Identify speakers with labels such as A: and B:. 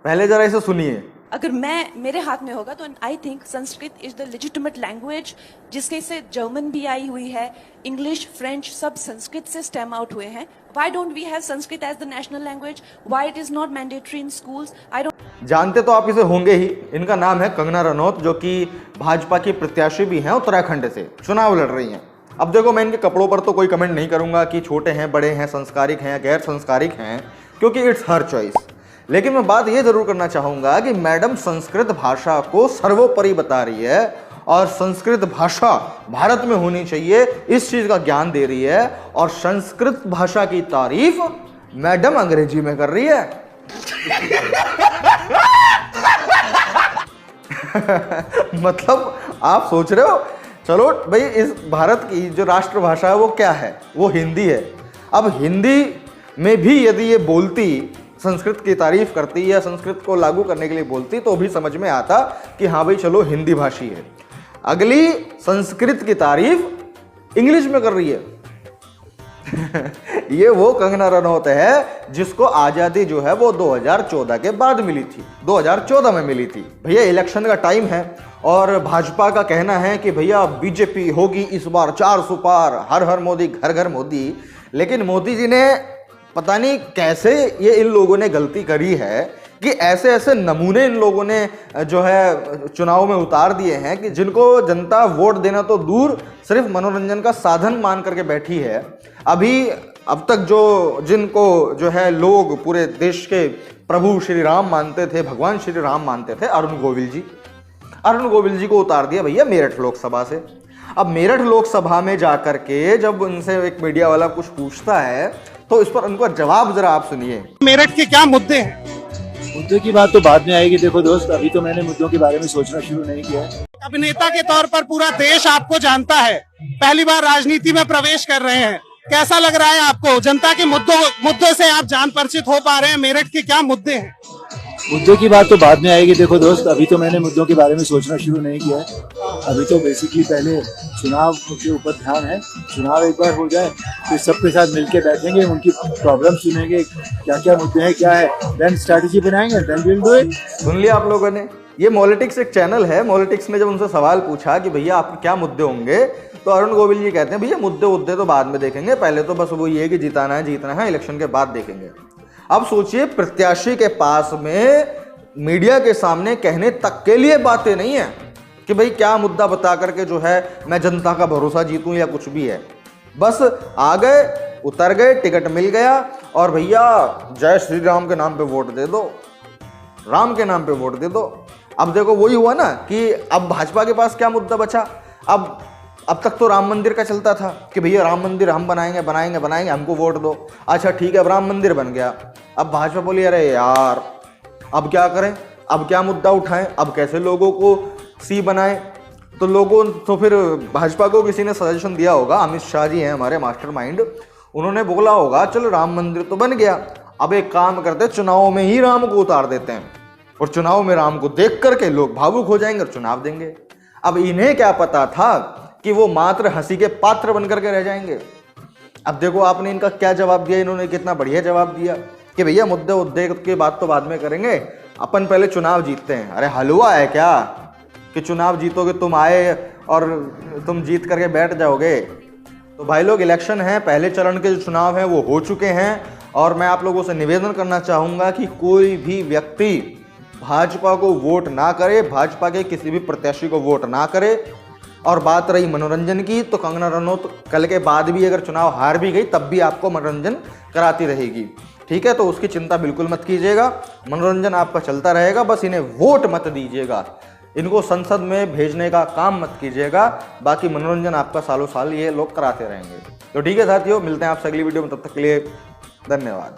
A: पहले जरा इसे सुनिए।
B: अगर मेरे हाथ में होगा तो I think Sanskrit is the legitimate language, जिसके से जर्मन भी आई हुई है, इंग्लिश, फ्रेंच सब संस्कृत से स्टेम आउट हुए हैं। Why don't we have Sanskrit as the national language? Why it is not mandatory in schools? I don't.
A: जानते तो आप इसे होंगे ही, इनका नाम है कंगना रनौत, जो कि भाजपा की प्रत्याशी भी हैं, उत्तराखंड से चुनाव लड़ रही हैं। अब देखो, मैं इनके कपड़ों पर तो कोई कमेंट नहीं करूंगा कि छोटे हैं, बड़े हैं, संस्कारिक हैं, गैर संस्कारिक हैं, क्योंकि इट्स हर चॉइस। लेकिन मैं बात यह जरूर करना चाहूंगा कि मैडम संस्कृत भाषा को सर्वोपरि बता रही है और संस्कृत भाषा भारत में होनी चाहिए, इस चीज का ज्ञान दे रही है। और संस्कृत भाषा की तारीफ मैडम अंग्रेजी में कर रही है। मतलब आप सोच रहे हो, चलो भाई, इस भारत की जो राष्ट्रभाषा है वो क्या है? वो हिंदी है। अब हिंदी में भी यदि ये बोलती, संस्कृत की तारीफ करती या संस्कृत को लागू करने के लिए बोलती, तो भी समझ में आता कि हाँ भाई चलो हिंदी भाषी है। अगली संस्कृत की तारीफ इंग्लिश में कर रही है। ये वो कंगना रनौत है जिसको आजादी जो है वो 2014 के बाद मिली थी, 2014 में मिली थी। भैया इलेक्शन का टाइम है और भाजपा का कहना है कि भैया बीजेपी होगी इस बार 400 पार, हर हर मोदी, घर घर मोदी। लेकिन मोदी जी ने पता नहीं कैसे ये इन लोगों ने गलती करी है कि ऐसे ऐसे नमूने इन लोगों ने जो है चुनाव में उतार दिए हैं कि जिनको जनता वोट देना तो दूर, सिर्फ मनोरंजन का साधन मान करके बैठी है। अब तक जिनको जो है लोग पूरे देश के प्रभु श्री राम मानते थे, भगवान श्री राम मानते थे, अरुण गोविल जी को उतार दिया भैया मेरठ लोकसभा से। अब मेरठ लोकसभा में जाकर के जब उनसे एक मीडिया वाला कुछ पूछता है तो इस पर उनका जवाब जरा आप सुनिए।
C: मेरठ के क्या मुद्दे हैं?
D: मुद्दे की बात तो बाद में आएगी। देखो दोस्त, अभी तो मैंने मुद्दों के बारे में सोचना शुरू नहीं किया है।
C: अभिनेता के तौर पर पूरा देश आपको जानता है, पहली बार राजनीति में प्रवेश कर रहे हैं, कैसा लग रहा है आपको? जनता के मुद्दों से आप जान परिचित हो पा रहे हैं? मेरठ के क्या मुद्दे हैं?
D: मुद्दों की बात तो बाद में आएगी। देखो दोस्त, अभी तो मैंने मुद्दों के बारे में सोचना शुरू नहीं किया है। अभी तो बेसिकली पहले चुनाव के ऊपर ध्यान है। चुनाव एक बार हो जाए फिर सबके साथ मिलके बैठेंगे, उनकी प्रॉब्लम सुनेंगे, क्या क्या मुद्दे हैं, क्या है, देन स्ट्रैटेजी बनाएंगे, देन विल डू इट।
A: सुन लिया आप लोगों ने? ये मॉलिटिक्स एक चैनल है। मॉलिटिक्स में जब उनसे सवाल पूछा कि भैया आपके क्या मुद्दे होंगे, तो अरुण गोविल जी कहते हैं भैया मुद्दे तो बाद में देखेंगे, पहले तो बस वो ये कि जीतना है, इलेक्शन के बाद देखेंगे। अब सोचिए, प्रत्याशी के पास में मीडिया के सामने कहने तक के लिए बातें नहीं है कि भाई क्या मुद्दा बता करके जो है मैं जनता का भरोसा जीतूं या कुछ भी है। बस आ गए, उतर गए, टिकट मिल गया और भैया जय श्री राम के नाम पे वोट दे दो, राम के नाम पे वोट दे दो। अब देखो वही हुआ ना कि अब भाजपा के पास क्या मुद्दा बचा? अब तक तो राम मंदिर का चलता था कि भैया राम मंदिर हम बनाएंगे, हमको वोट दो। अच्छा ठीक है, अब राम मंदिर बन गया। अब भाजपा बोली अरे यार अब क्या करें, अब क्या मुद्दा उठाएं, अब कैसे लोगों को सी बनाएं? तो लोगों तो फिर भाजपा को किसी ने सजेशन दिया होगा, अमित शाह जी हैं हमारे मास्टरमाइंड, उन्होंने बोला होगा चलो राम मंदिर तो बन गया, अब एक काम करते चुनाव में ही राम को उतार देते हैं और चुनाव में राम को देख करके लोग भावुक हो जाएंगे और चुनाव देंगे। अब इन्हें क्या पता था कि वो मात्र हंसी के पात्र बनकर के रह जाएंगे। अब देखो आपने इनका क्या जवाब दिया, इन्होंने कितना बढ़िया जवाब दिया कि भैया मुद्दे की बात तो बाद में करेंगे, अपन पहले चुनाव जीतते हैं। अरे हलवा है क्या कि चुनाव जीतोगे तुम आए और तुम जीत करके बैठ जाओगे? तो भाई लोग, इलेक्शन है, पहले चरण के जो चुनाव हैं वो हो चुके हैं और मैं आप लोगों से निवेदन करना चाहूँगा कि कोई भी व्यक्ति भाजपा को वोट ना करे, भाजपा के किसी भी प्रत्याशी को वोट ना करे। और बात रही मनोरंजन की, तो कंगना रनौत कल के बाद भी अगर चुनाव हार भी गई तब भी आपको मनोरंजन कराती रहेगी, ठीक है? तो उसकी चिंता बिल्कुल मत कीजिएगा, मनोरंजन आपका चलता रहेगा, बस इन्हें वोट मत दीजिएगा, इनको संसद में भेजने का काम मत कीजिएगा, बाकी मनोरंजन आपका सालों साल ये लोग कराते रहेंगे। तो ठीक है साथियों, मिलते हैं आपसे अगली वीडियो में, तब तक के लिए धन्यवाद।